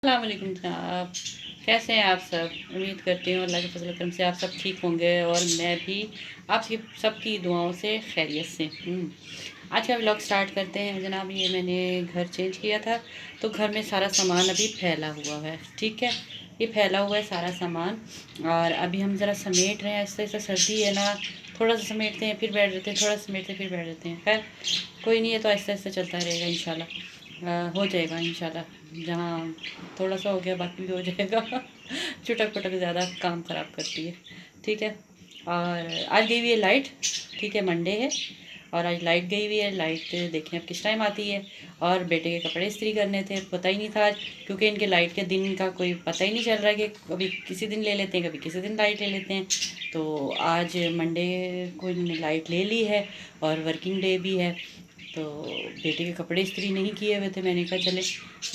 अस्सलाम वालेकुम जनाब। कैसे हैं आप सब? उम्मीद करती हूँ अल्लाह के फजल करम से आप सब ठीक होंगे और मैं भी आपकी सबकी दुआओं से खैरियत से हूँ। आज का व्लॉग स्टार्ट करते हैं जनाब। ये मैंने घर चेंज किया था तो घर में सारा सामान अभी फैला हुआ है। ठीक है, ये फैला हुआ है सारा सामान और अभी हम ज़रा समेट रहे हैं। ऐसे ऐसे सर्दी है ना, थोड़ा सा समेटते हैं फिर बैठ जाते हैं, थोड़ा समेटते हैं फिर बैठ जाते हैं। खैर कोई नहीं है, तो ऐसे ऐसे चलता रहेगा इंशाल्लाह। हो जाएगा इंशाल्लाह। जहाँ थोड़ा सा हो गया बाकी भी हो जाएगा। चुटक पुटक ज़्यादा काम ख़राब करती है। ठीक है, और आज गई हुई है लाइट। ठीक है, मंडे है और आज लाइट गई हुई है। लाइट देखें अब किस टाइम आती है। और बेटे के कपड़े इस्त्री करने थे, पता ही नहीं था आज, क्योंकि इनके लाइट के दिन का कोई पता ही नहीं चल रहा है कि कभी किसी दिन ले लेते हैं, कभी किसी दिन लाइट ले लेते हैं। तो आज मंडे को इन्होंने लाइट ले ली है और वर्किंग डे भी है। तो बेटे के कपड़े इस्त्री नहीं किए हुए थे। मैंने कहा चले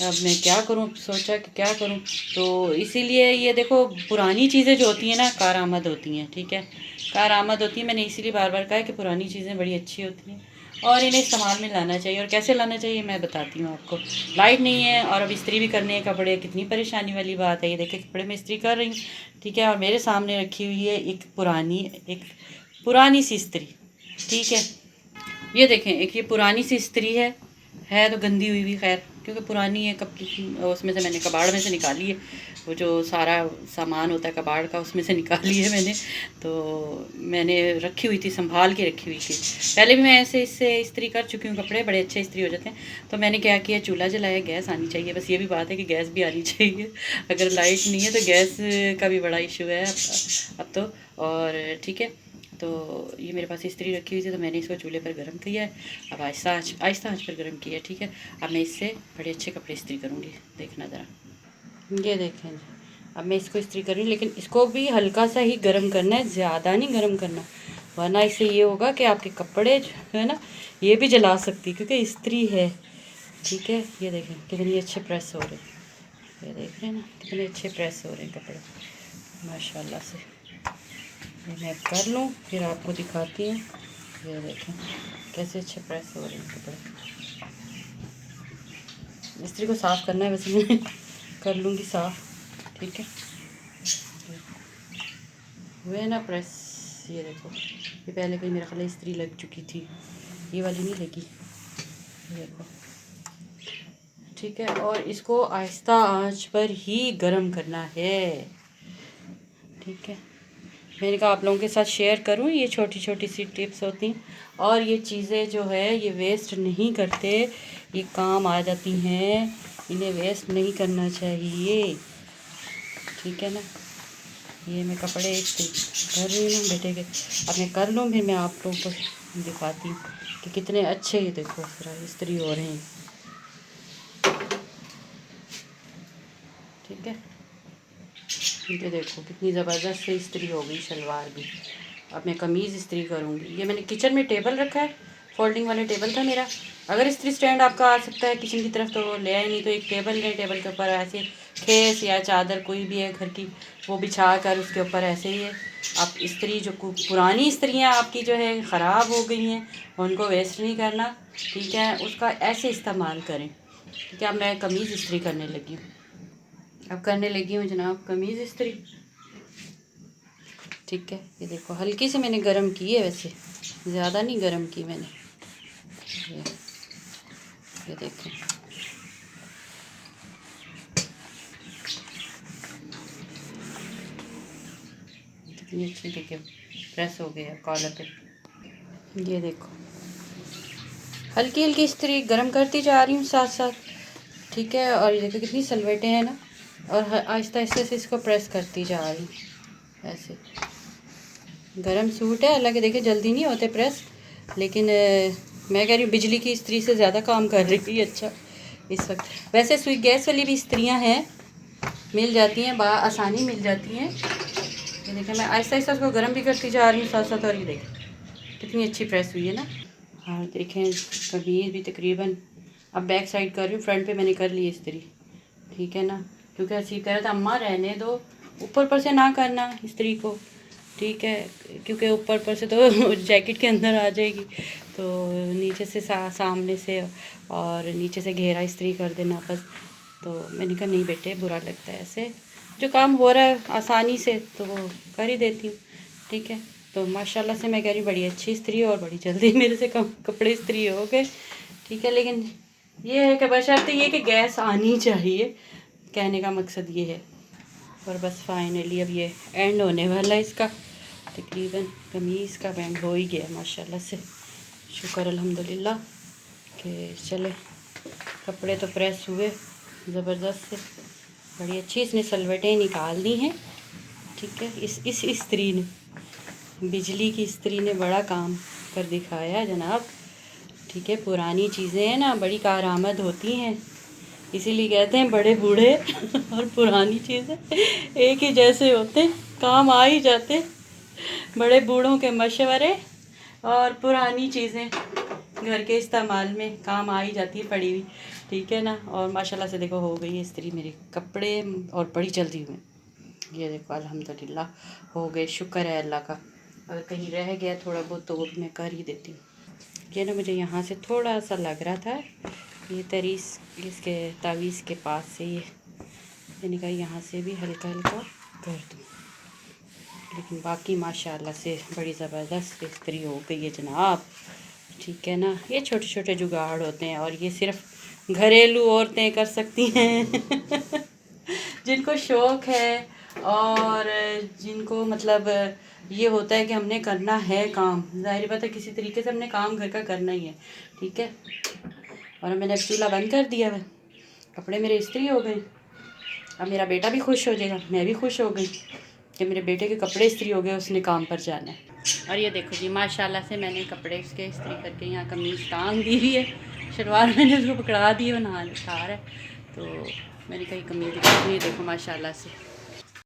अब मैं क्या करूं, सोचा कि क्या करूं। तो इसीलिए ये देखो, पुरानी चीज़ें जो होती हैं ना कारआमद होती हैं। ठीक है, कारआमद होती हैं। मैंने इसीलिए बार बार कहा है कि पुरानी चीज़ें बड़ी अच्छी होती हैं और इन्हें इस्तेमाल में लाना चाहिए। और कैसे लाना चाहिए मैं बताती हूँ आपको। लाइट नहीं है और अब इस्त्री भी करने हैं कपड़े, कितनी परेशानी वाली बात है। ये देखे कपड़े मैं इस्त्री कर रही हूँ। ठीक है, और मेरे सामने रखी हुई है एक पुरानी सी इस्त्री। ठीक है, ये देखें, एक ये पुरानी सी इस्त्री है तो गंदी हुई भी, खैर क्योंकि पुरानी है। कब की उसमें से मैंने कबाड़ में से निकाली है। वो जो सारा सामान होता है कबाड़ का, उसमें से निकाली है मैंने। तो मैंने रखी हुई थी, संभाल के रखी हुई थी। पहले भी मैं ऐसे इससे इस्त्री कर चुकी हूँ कपड़े, बड़े अच्छे इस्त्री हो जाते हैं। तो मैंने क्या किया, चूल्हा जलाया, गैस आनी चाहिए। बस ये भी बात है कि गैस भी आनी चाहिए। अगर लाइट नहीं है तो गैस का भी बड़ा इशू है अब तो। और ठीक है, तो ये मेरे पास इस्त्री रखी हुई थी तो मैंने इसको चूल्हे पर गर्म किया है। अब आहिस्ता आंच पर गर्म किया है। ठीक है, अब मैं इससे बड़े अच्छे कपड़े इस्त्री करूँगी। देखना ज़रा, ये देखें जी। अब मैं इसको इस्त्री कर रही हूँ, लेकिन इसको भी हल्का सा ही गर्म करना है, ज़्यादा नहीं गर्म करना, वरना इससे ये होगा कि आपके कपड़े जो है ना ये भी जला सकती, क्योंकि इस्त्री है। ठीक है, ये देखें कितनी अच्छे प्रेस हो रहे हैं। ये देख रहे हैं ना कितने अच्छे प्रेस हो रहे हैं कपड़े, माशाल्लाह से। ये मैं कर लूँ फिर आपको दिखाती हूँ। ये देखें कैसे अच्छे प्रेस हो रहे हैं कपड़े। इस्त्री को साफ़ करना है वैसे मैं कर लूँगी साफ़। ठीक है, हुए ना प्रेस। ये देखो, ये पहले कोई मेरा ख्याल इस्त्री लग चुकी थी, ये वाली नहीं लगी। ये देखो, ठीक है, और इसको आहिस्ता आंच पर ही गर्म करना है। ठीक है, मैंने कहा आप लोगों के साथ शेयर करूं, ये छोटी छोटी सी टिप्स होती हैं और ये चीज़ें जो है ये वेस्ट नहीं करते, ये काम आ जाती हैं, इन्हें वेस्ट नहीं करना चाहिए। ठीक है ना, ये मैं कपड़े इस्त्री कर रही हूँ बेटे के। अब मैं कर लूँ फिर मैं आप लोगों को दिखाती हूँ कि कितने अच्छे, ये देखो जरा इस्त्री हो रहे हैं। ठीक है, ये देखो कितनी ज़बरदस्त से इस्त्री हो गई शलवार भी। अब मैं कमीज़ इस्त्री करूँगी। ये मैंने किचन में टेबल रखा है, फोल्डिंग वाला टेबल था मेरा। अगर इस्त्री स्टैंड आपका आ सकता है किचन की तरफ तो ले आए, नहीं तो एक टेबल लें, टेबल के ऊपर ऐसे खेस या चादर कोई भी है घर की वो बिछा कर उसके ऊपर ऐसे ही है आप इस्त्री, जो पुरानी इस्त्रियाँ आपकी जो है ख़राब हो गई हैं उनको वेस्ट नहीं करना। ठीक है, उसका ऐसे इस्तेमाल करें। ठीक है, अब मैं कमीज़ इस्त्री करने लगी हूँ। अब करने लगी हूँ जनाब कमीज़ इस्त्री। ठीक है, ये देखो हल्की से मैंने गरम की है, वैसे ज़्यादा नहीं गरम की मैंने। ये देखें, कितनी अच्छी देखिए प्रेस हो गया कॉलर पे। ये देखो हल्की हल्की इस्त्री गरम करती जा रही हूँ साथ साथ। ठीक है, और ये देखो कितनी सलवटें हैं ना, और आहिस्ता आहिस्ता से इसको प्रेस करती जा रही हूँ ऐसे। गरम सूट है, हालांकि देखिए जल्दी नहीं होते प्रेस, लेकिन मैं कह रही हूँ बिजली की इस्त्री से ज़्यादा काम कर रही है अच्छा इस वक्त। वैसे सुई गैस वाली भी इस्त्रियाँ हैं, मिल जाती हैं, आसानी मिल जाती हैं। ये देखें मैं आहिस्ता आहिस्ता उसको गर्म भी करती जा रही हूँ साथ साथ। और ये देखें कितनी अच्छी प्रेस हुई है ना। और देखें कमीज़ भी तकरीबन अब बैक साइड कर रही हूँ, फ्रंट पे मैंने कर ली इस्त्री। ठीक है ना, क्योंकि हसीब कह रहा था अम्मा रहने दो, ऊपर पर से ना करना इस्त्री को। ठीक है, क्योंकि ऊपर पर से तो जैकेट के अंदर आ जाएगी, तो नीचे से सामने से और नीचे से घेरा इस्त्री कर देना बस। तो मैंने कहा नहीं बेटे, बुरा लगता है ऐसे, जो काम हो रहा है आसानी से तो वो कर ही देती हूँ, ठीक है। तो माशाल्लाह से मैं कह रही हूँ बड़ी अच्छी इस्त्री और बड़ी जल्दी मेरे से कपड़े इस्त्री हो गए, ठीक है। लेकिन ये है कि बशर्ते ये कि गैस आनी चाहिए, कहने का मकसद ये है। और बस फाइनली अब ये एंड होने वाला है इसका, तकरीबन कमीज़ का एंड हो ही गया माशाल्लाह से, शुक्र अल्हम्दुलिल्लाह कि चले। कपड़े तो प्रेस हुए ज़बरदस्त से, बड़ी अच्छी इसने सलवटें निकाल दी हैं, ठीक है। इस इस्त्री ने, बिजली की इस्त्री ने बड़ा काम कर दिखाया जनाब, ठीक है। पुरानी चीज़ें हैं ना बड़ी कारआमद होती हैं, इसीलिए कहते हैं बड़े बूढ़े और पुरानी चीज़ें एक ही जैसे होते, काम आ ही जाते। बड़े बूढ़ों के मशवरे और पुरानी चीज़ें घर के इस्तेमाल में काम आ ही जाती है पड़ी हुई, ठीक है ना। और माशाल्लाह से देखो हो गई है इस्त्री मेरे कपड़े, और बड़ी जल्दी हुए, ये देखो अल्हम्दुलिल्लाह हो गए, शुक्र है अल्लाह का। अगर कहीं रह गया थोड़ा बहुत तो वो भी मैं कर ही देती हूँ। ये ना मुझे यहाँ से थोड़ा सा लग रहा था, ये तरीस इसके तावीज़ के पास से ये मैंने कहा यहाँ से भी हल्का हल्का कर दूँ, लेकिन बाकी माशाल्लाह से बड़ी ज़बरदस्त इस्त्री हो गई है जनाब, ठीक है ना। ये छोटे छोटे जुगाड़ होते हैं और ये सिर्फ घरेलू औरतें कर सकती हैं जिनको शौक़ है और जिनको मतलब ये होता है कि हमने करना है काम, ज़ाहिर बात है किसी तरीके से हमने काम घर का करना ही है, ठीक है। और मैंने अब चूल्हा बंद कर दिया है, कपड़े मेरे इस्त्री हो गए। अब मेरा बेटा भी खुश हो जाएगा, मैं भी खुश हो गई कि मेरे बेटे के कपड़े इस्त्री हो गए, उसने काम पर जाना है। और ये देखो जी माशाल्लाह से मैंने कपड़े इसके इस्त्री करके यहाँ कमीज़ टांग दी हुई है, शलवार मैंने उसको पकड़ा दी है, वो नहा खा रहा है, तो मैंने कही कमीज़ दिखाई, ये देखो माशाल्लाह से